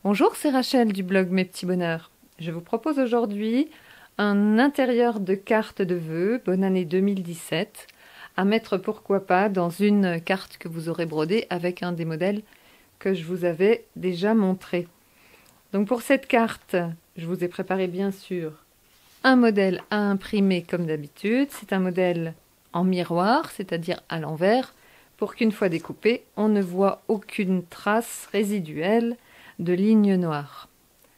Bonjour, c'est Rachel du blog Mes Petits Bonheurs. Je vous propose aujourd'hui un intérieur de carte de vœux, bonne année 2017, à mettre pourquoi pas dans une carte que vous aurez brodée avec un des modèles que je vous avais déjà montré. Donc pour cette carte, je vous ai préparé bien sûr un modèle à imprimer comme d'habitude. C'est un modèle en miroir, c'est-à-dire à l'envers, pour qu'une fois découpé, on ne voit aucune trace résiduelle de ligne noire.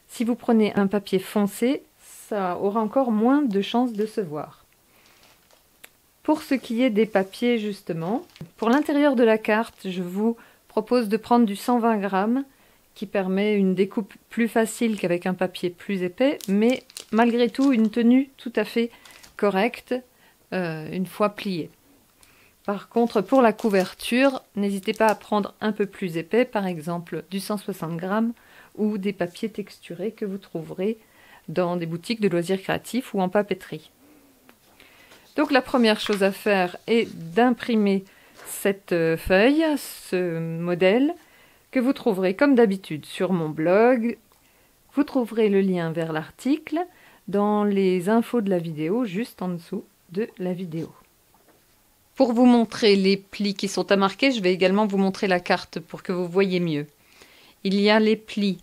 Si vous prenez un papier foncé, ça aura encore moins de chances de se voir. Pour ce qui est des papiers justement, pour l'intérieur de la carte, je vous propose de prendre du 120 grammes qui permet une découpe plus facile qu'avec un papier plus épais, mais malgré tout une tenue tout à fait correcte une fois pliée. Par contre, pour la couverture, n'hésitez pas à prendre un peu plus épais, par exemple du 160 grammes ou des papiers texturés que vous trouverez dans des boutiques de loisirs créatifs ou en papeterie. Donc la première chose à faire est d'imprimer cette feuille, ce modèle, que vous trouverez comme d'habitude sur mon blog. Vous trouverez le lien vers l'article dans les infos de la vidéo, juste en dessous de la vidéo. Pour vous montrer les plis qui sont à marquer, je vais également vous montrer la carte pour que vous voyez mieux. Il y a les plis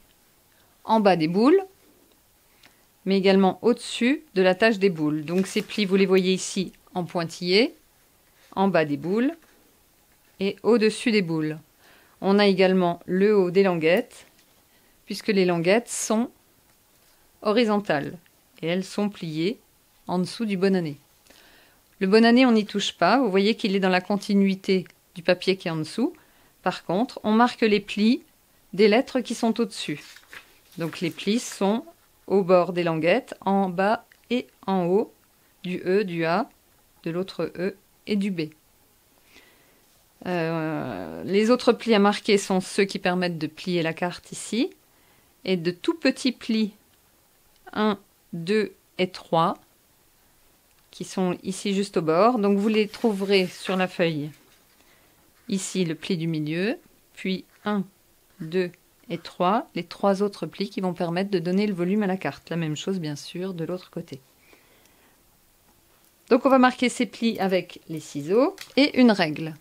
en bas des boules, mais également au-dessus de la tâche des boules. Donc ces plis, vous les voyez ici en pointillés, en bas des boules et au-dessus des boules. On a également le haut des languettes, puisque les languettes sont horizontales et elles sont pliées en dessous du bonne année. Le bonne année, on n'y touche pas. Vous voyez qu'il est dans la continuité du papier qui est en dessous. Par contre, on marque les plis des lettres qui sont au-dessus. Donc les plis sont au bord des languettes, en bas et en haut, du E, du A, de l'autre E et du B. Les autres plis à marquer sont ceux qui permettent de plier la carte ici. Et de tout petits plis 1, 2 et 3 qui sont ici juste au bord. Donc vous les trouverez sur la feuille. Ici le pli du milieu, puis 1, 2 et 3, les trois autres plis qui vont permettre de donner le volume à la carte. La même chose bien sûr de l'autre côté. Donc on va marquer ces plis avec les ciseaux et une règle.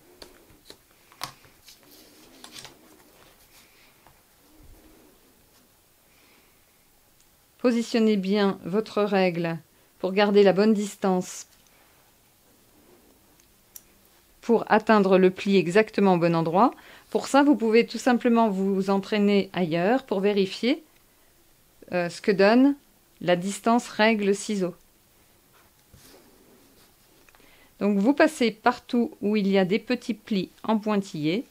Positionnez bien votre règle pour garder la bonne distance pour atteindre le pli exactement au bon endroit. Pour ça, vous pouvez tout simplement vous entraîner ailleurs pour vérifier ce que donne la distance règle-ciseau. Donc vous passez partout où il y a des petits plis en pointillés.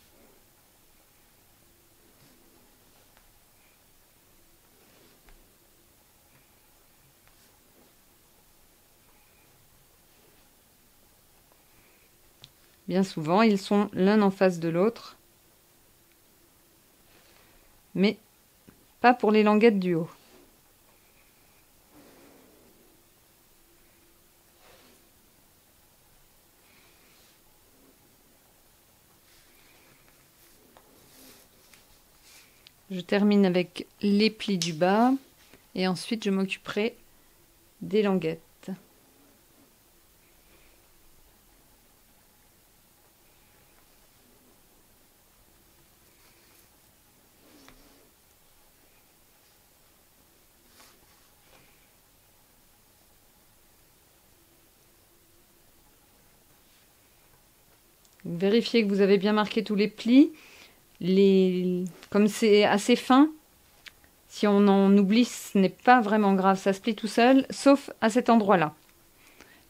Bien souvent, ils sont l'un en face de l'autre, mais pas pour les languettes du haut. Je termine avec les plis du bas et ensuite je m'occuperai des languettes. Vérifiez que vous avez bien marqué tous les plis. Comme c'est assez fin, si on en oublie, ce n'est pas vraiment grave, ça se plie tout seul, sauf à cet endroit-là.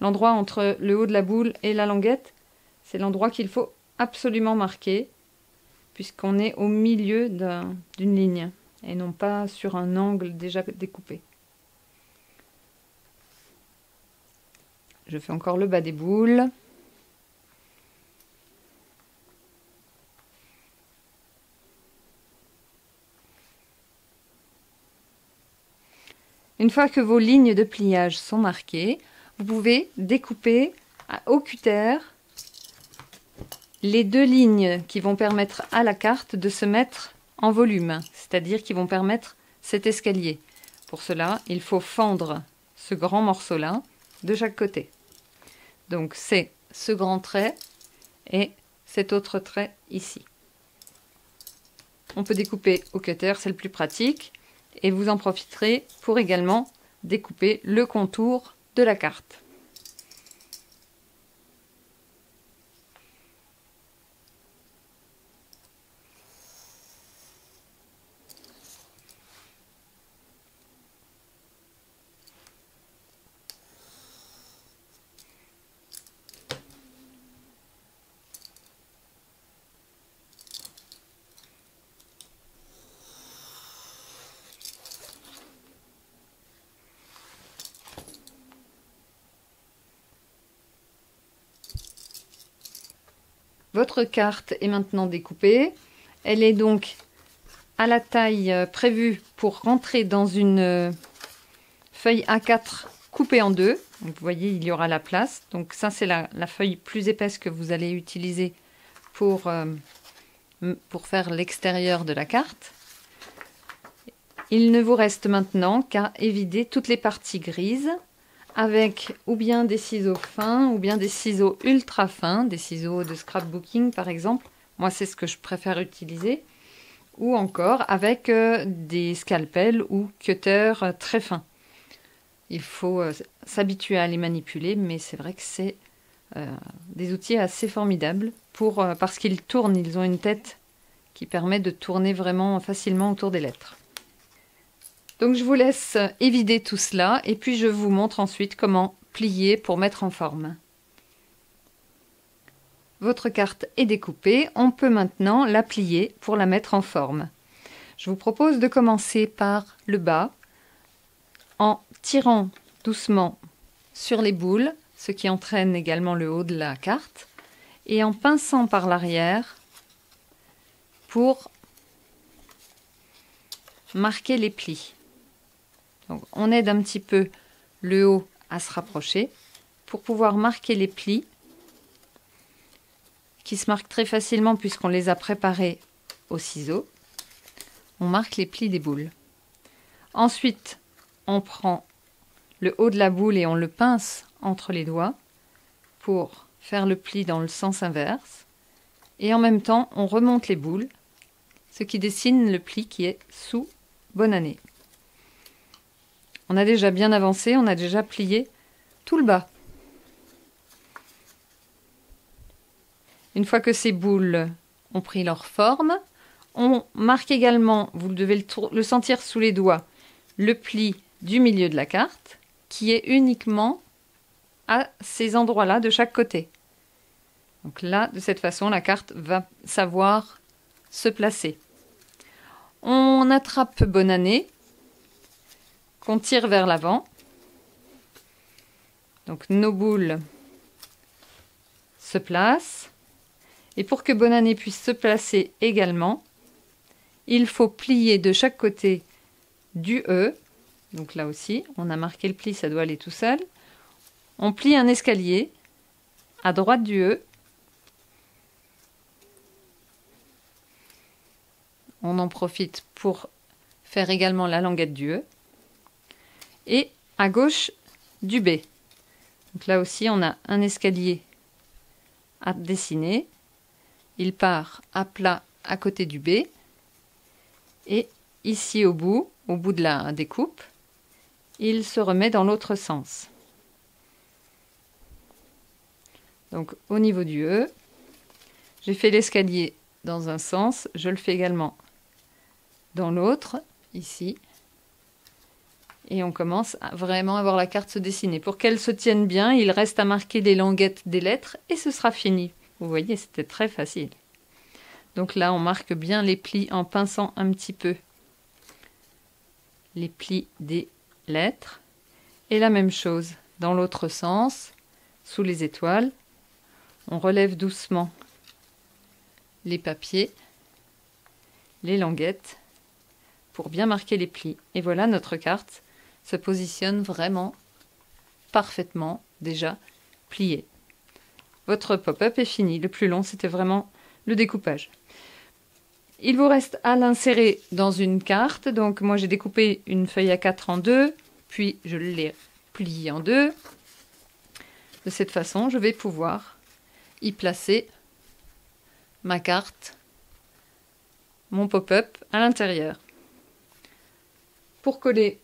L'endroit entre le haut de la boule et la languette, c'est l'endroit qu'il faut absolument marquer, puisqu'on est au milieu d'une ligne, et non pas sur un angle déjà découpé. Je fais encore le bas des boules. Une fois que vos lignes de pliage sont marquées, vous pouvez découper au cutter les deux lignes qui vont permettre à la carte de se mettre en volume, c'est-à-dire qui vont permettre cet escalier. Pour cela, il faut fendre ce grand morceau-là de chaque côté. Donc c'est ce grand trait et cet autre trait ici. On peut découper au cutter, c'est le plus pratique. Et vous en profiterez pour également découper le contour de la carte. Votre carte est maintenant découpée. Elle est donc à la taille prévue pour rentrer dans une feuille A4 coupée en deux. Donc, vous voyez, il y aura la place. Donc ça, c'est la feuille plus épaisse que vous allez utiliser pour faire l'extérieur de la carte. Il ne vous reste maintenant qu'à évider toutes les parties grises avec ou bien des ciseaux fins ou bien des ciseaux ultra fins, des ciseaux de scrapbooking par exemple. Moi, c'est ce que je préfère utiliser. Ou encore avec des scalpels ou cutters très fins. Il faut s'habituer à les manipuler, mais c'est vrai que c'est des outils assez formidables parce qu'ils tournent, ils ont une tête qui permet de tourner vraiment facilement autour des lettres. Donc je vous laisse évider tout cela et puis je vous montre ensuite comment plier pour mettre en forme. Votre carte est découpée, on peut maintenant la plier pour la mettre en forme. Je vous propose de commencer par le bas en tirant doucement sur les boules, ce qui entraîne également le haut de la carte, et en pinçant par l'arrière pour marquer les plis. Donc, on aide un petit peu le haut à se rapprocher pour pouvoir marquer les plis qui se marquent très facilement puisqu'on les a préparés au ciseau. On marque les plis des boules. Ensuite, on prend le haut de la boule et on le pince entre les doigts pour faire le pli dans le sens inverse. Et en même temps, on remonte les boules, ce qui dessine le pli qui est sous Bonne année. On a déjà bien avancé, on a déjà plié tout le bas. Une fois que ces boules ont pris leur forme, on marque également, vous devez le sentir sous les doigts, le pli du milieu de la carte, qui est uniquement à ces endroits-là de chaque côté. Donc là, de cette façon, la carte va savoir se placer. On attrape Bonne année, qu'on tire vers l'avant. Donc nos boules se placent. Et pour que Bonne année puisse se placer également, il faut plier de chaque côté du E. Donc là aussi, on a marqué le pli, ça doit aller tout seul. On plie un escalier à droite du E. On en profite pour faire également la languette du E. Et à gauche du B. Donc là aussi, on a un escalier à dessiner. Il part à plat à côté du B. Et ici au bout de la découpe, il se remet dans l'autre sens. Donc au niveau du E, j'ai fait l'escalier dans un sens, je le fais également dans l'autre, ici. Et on commence à vraiment avoir la carte se dessiner. Pour qu'elle se tienne bien, il reste à marquer les languettes des lettres et ce sera fini. Vous voyez, c'était très facile. Donc là, on marque bien les plis en pinçant un petit peu les plis des lettres. Et la même chose dans l'autre sens, sous les étoiles. On relève doucement les papiers, les languettes, pour bien marquer les plis. Et voilà, notre carte se positionne vraiment parfaitement déjà pliée. Votre pop-up est fini. Le plus long, c'était vraiment le découpage. Il vous reste à l'insérer dans une carte. Donc moi j'ai découpé une feuille A4 en deux, puis je l'ai pliée en deux. De cette façon, je vais pouvoir y placer ma carte, mon pop-up à l'intérieur. Pour coller,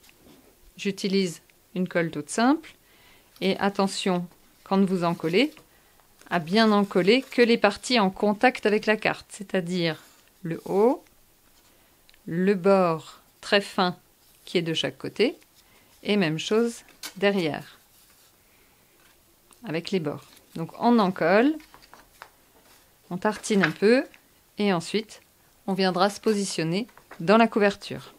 j'utilise une colle toute simple. Et attention, quand vous en collez, à bien en coller que les parties en contact avec la carte, c'est-à-dire le haut, le bord très fin qui est de chaque côté, et même chose derrière, avec les bords. Donc on en colle, on tartine un peu, et ensuite on viendra se positionner dans la couverture.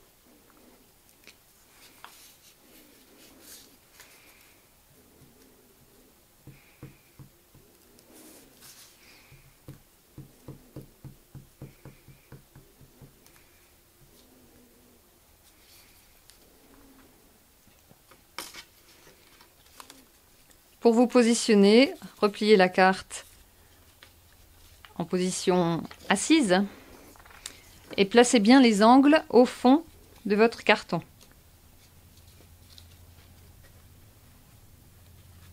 Pour vous positionner, repliez la carte en position assise et placez bien les angles au fond de votre carton.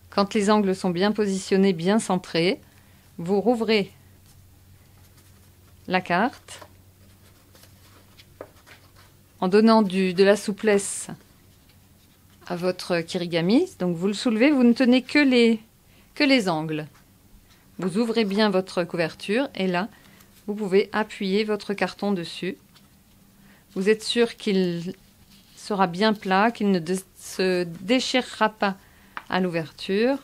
Quand les angles sont bien positionnés, bien centrés, vous rouvrez la carte en donnant de la souplesse à votre kirigami. Donc vous le soulevez, vous ne tenez que les angles. Vous ouvrez bien votre couverture et là, vous pouvez appuyer votre carton dessus. Vous êtes sûr qu'il sera bien plat, qu'il ne se déchirera pas à l'ouverture.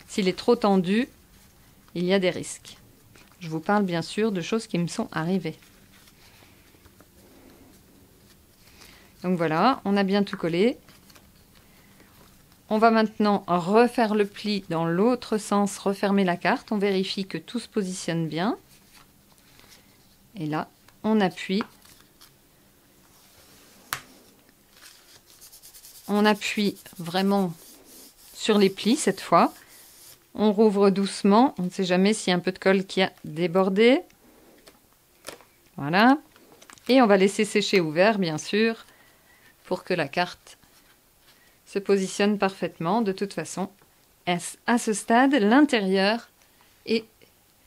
S'il est trop tendu, il y a des risques. Je vous parle bien sûr de choses qui me sont arrivées. Donc voilà, on a bien tout collé. On va maintenant refaire le pli dans l'autre sens, refermer la carte. On vérifie que tout se positionne bien. Et là, on appuie. On appuie vraiment sur les plis cette fois. On rouvre doucement. On ne sait jamais s'il y a un peu de colle qui a débordé. Voilà. Et on va laisser sécher ouvert, bien sûr, pour que la carte se positionne parfaitement. De toute façon, à ce stade, l'intérieur est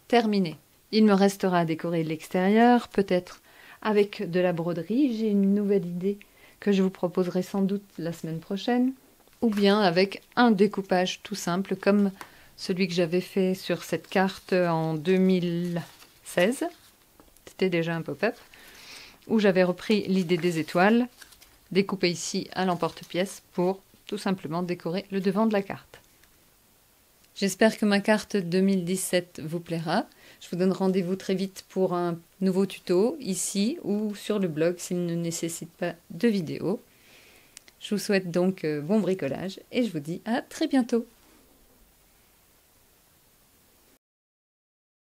terminé. Il me restera à décorer l'extérieur, peut-être avec de la broderie. J'ai une nouvelle idée que je vous proposerai sans doute la semaine prochaine. Ou bien avec un découpage tout simple, comme celui que j'avais fait sur cette carte en 2016. C'était déjà un pop-up, où j'avais repris l'idée des étoiles, découpé ici à l'emporte-pièce pour tout simplement décorer le devant de la carte. J'espère que ma carte 2017 vous plaira. Je vous donne rendez-vous très vite pour un nouveau tuto, ici ou sur le blog s'il ne nécessite pas de vidéo. Je vous souhaite donc bon bricolage et je vous dis à très bientôt.